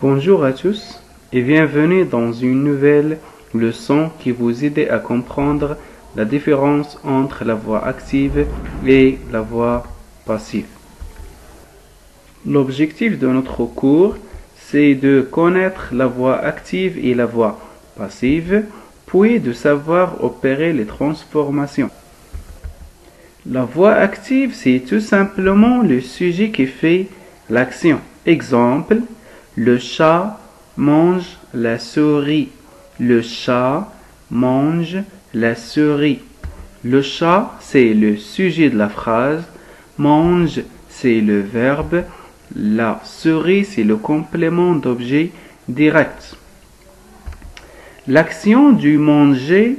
Bonjour à tous et bienvenue dans une nouvelle leçon qui vous aide à comprendre la différence entre la voix active et la voix passive. L'objectif de notre cours, c'est de connaître la voix active et la voix passive, puis de savoir opérer les transformations. La voix active, c'est tout simplement le sujet qui fait l'action. Exemple, le chat mange la souris. Le chat mange la souris. Le chat, c'est le sujet de la phrase. Mange, c'est le verbe. La souris, c'est le complément d'objet direct. L'action du manger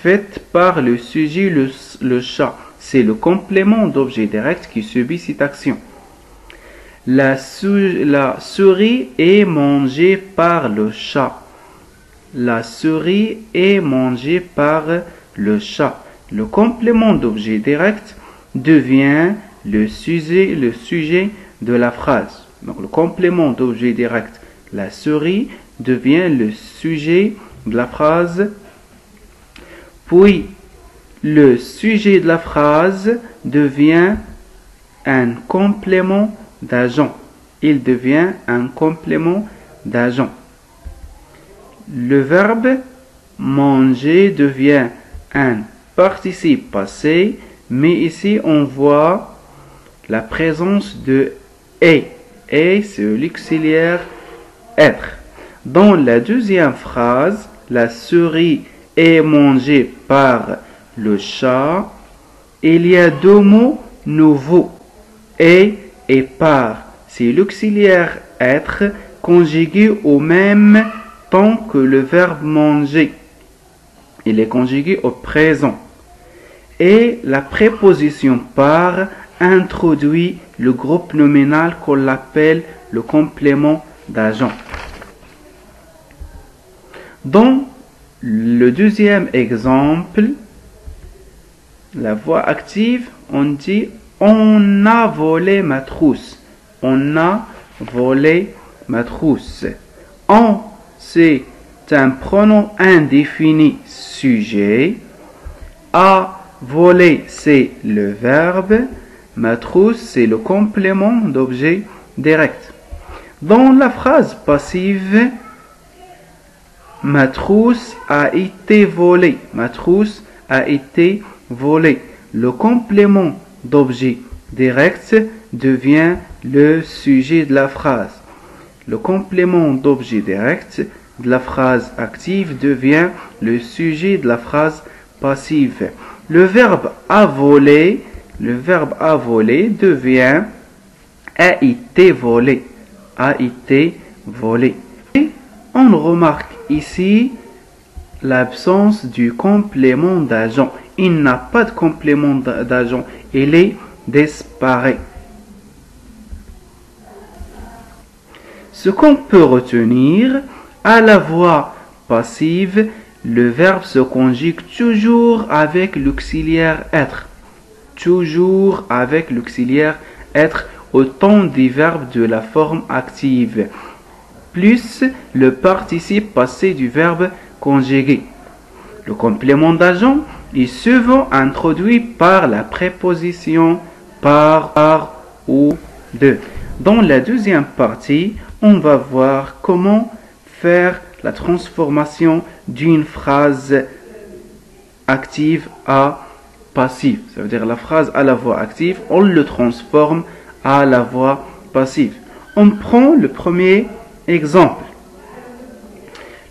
faite par le sujet, le chat, c'est le complément d'objet direct qui subit cette action. La souris est mangée par le chat. La souris est mangée par le chat. Le complément d'objet direct devient le sujet de la phrase. Donc le complément d'objet direct, la souris, devient le sujet de la phrase. Puis le sujet de la phrase devient un complément d'agent. Il devient un complément d'agent. Le verbe manger devient un participe passé, mais ici on voit la présence de est. Et c'est l'auxiliaire être. Dans la deuxième phrase, la souris est mangée par le chat. Il y a deux mots nouveaux. Et par. C'est l'auxiliaire être conjugué au même temps que le verbe manger. Il est conjugué au présent. Et la préposition par introduit le groupe nominal qu'on appelle le complément d'agent. Dans le deuxième exemple, la voix active, on dit on a volé ma trousse. On a volé ma trousse. On, c'est un pronom indéfini sujet. A volé, c'est le verbe. Ma trousse, c'est le complément d'objet direct. Dans la phrase passive, ma trousse a été volée. Ma trousse a été volée. Le complément d'objet direct devient le sujet de la phrase. Le complément d'objet direct de la phrase active devient le sujet de la phrase passive. Le verbe a volé devient a été volé. A été volé. Et on remarque ici l'absence du complément d'agent. Il n'a pas de complément d'agent. Il est disparu. Ce qu'on peut retenir, à la voix passive, le verbe se conjugue toujours avec l'auxiliaire être. Toujours avec l'auxiliaire être au temps des verbes de la forme active, plus le participe passé du verbe conjugué. Le complément d'agent est souvent introduit par la préposition par ou de. Dans la deuxième partie, on va voir comment faire la transformation d'une phrase active à passive. Ça veut dire la phrase à la voix active, on le transforme à la voix passive. On prend le premier exemple.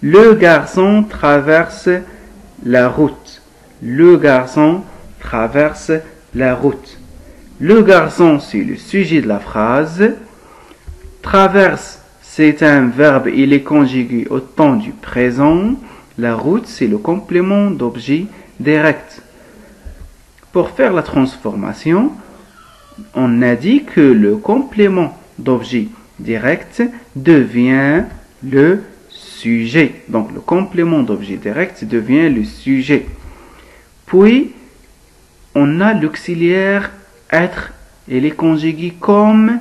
Le garçon traverse la route. Le garçon traverse la route. Le garçon, c'est le sujet de la phrase. Traverse, c'est un verbe, il est conjugué au temps du présent. La route, c'est le complément d'objet direct. Pour faire la transformation, on a dit que le complément d'objet direct devient le sujet. Donc, le complément d'objet direct devient le sujet. Puis, on a l'auxiliaire être. Il est conjugué comme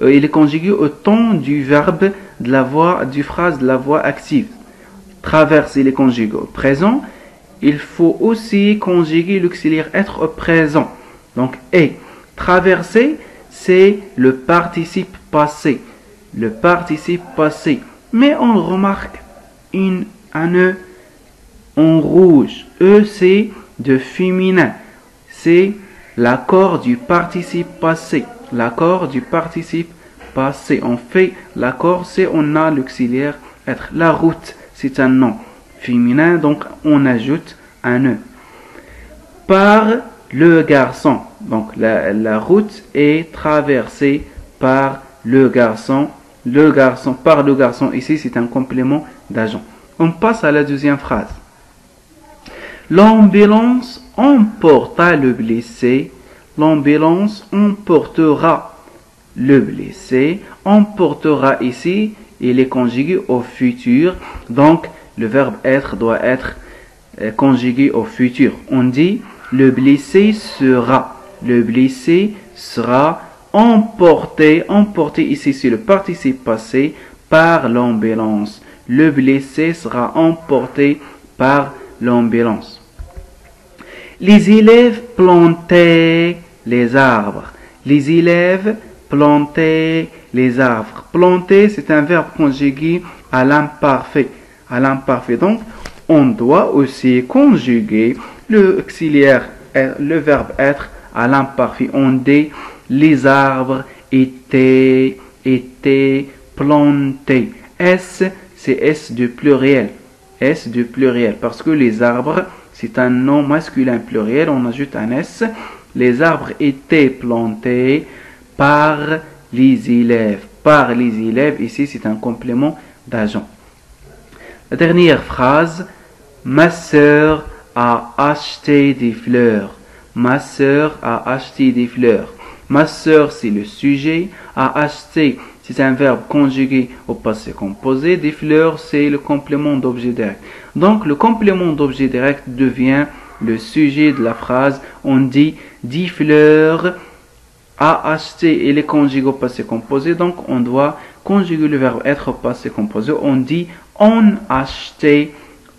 il est conjugué au temps du verbe de la voix, du phrase de la voix active. Traverser, il est conjugué au présent. Il faut aussi conjuguer l'auxiliaire être au présent. Donc, et. Traverser, c'est le participe passé. Le participe passé. Mais on remarque un E en rouge. E, c'est de féminin. C'est l'accord du participe passé. L'accord du participe passé. On fait l'accord, c'est on a l'auxiliaire être. La route, c'est un nom féminin, donc on ajoute un E. Par le garçon. Donc la route est traversée par le garçon. Le garçon, par le garçon, ici c'est un complément d'agent. On passe à la deuxième phrase. L'ambulance emporta le blessé. L'ambulance emportera le blessé. Emportera ici, il est conjugué au futur. Donc, le verbe être doit être conjugué au futur. On dit, le blessé sera. Le blessé sera emporté. Emporté ici, c'est le participe passé par l'ambulance. Le blessé sera emporté par l'ambulance. Les élèves plantaient les arbres. Les élèves plantaient les arbres. Planter, c'est un verbe conjugué à l'imparfait. À l'imparfait. Donc, on doit aussi conjuguer le auxiliaire, le verbe être à l'imparfait. On dit les arbres étaient plantés. S, c'est S de pluriel. S de pluriel. Parce que les arbres, c'est un nom masculin pluriel. On ajoute un S. Les arbres étaient plantés par les élèves. Par les élèves, ici, c'est un complément d'agent. La dernière phrase. Ma sœur a acheté des fleurs. Ma sœur a acheté des fleurs. Ma sœur, c'est le sujet. A acheté, c'est un verbe conjugué au passé composé. Des fleurs, c'est le complément d'objet direct. Donc, le complément d'objet direct devient le sujet de la phrase. On dit 10 fleurs a acheté et les conjugué au passé composé. Donc, on doit conjuguer le verbe être au passé composé. On dit on achetait.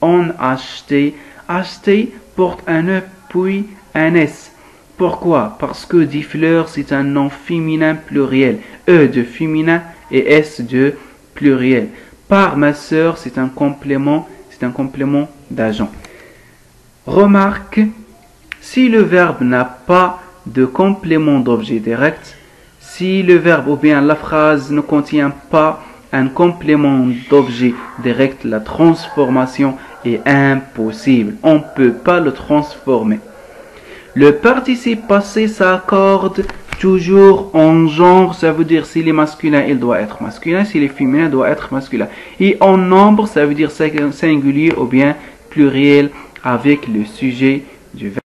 On achetait. Acheter porte un E puis un S. Pourquoi? Parce que 10 fleurs, c'est un nom féminin pluriel. E de féminin et S de pluriel. Par ma sœur, c'est un complément d'agent. Remarque, si le verbe n'a pas de complément d'objet direct, si le verbe ou bien la phrase ne contient pas un complément d'objet direct, la transformation est impossible. On ne peut pas le transformer. Le participe passé s'accorde toujours en genre, ça veut dire s'il est masculin, il doit être masculin, s'il est féminin, il doit être masculin. Et en nombre, ça veut dire singulier ou bien pluriel avec le sujet du verbe.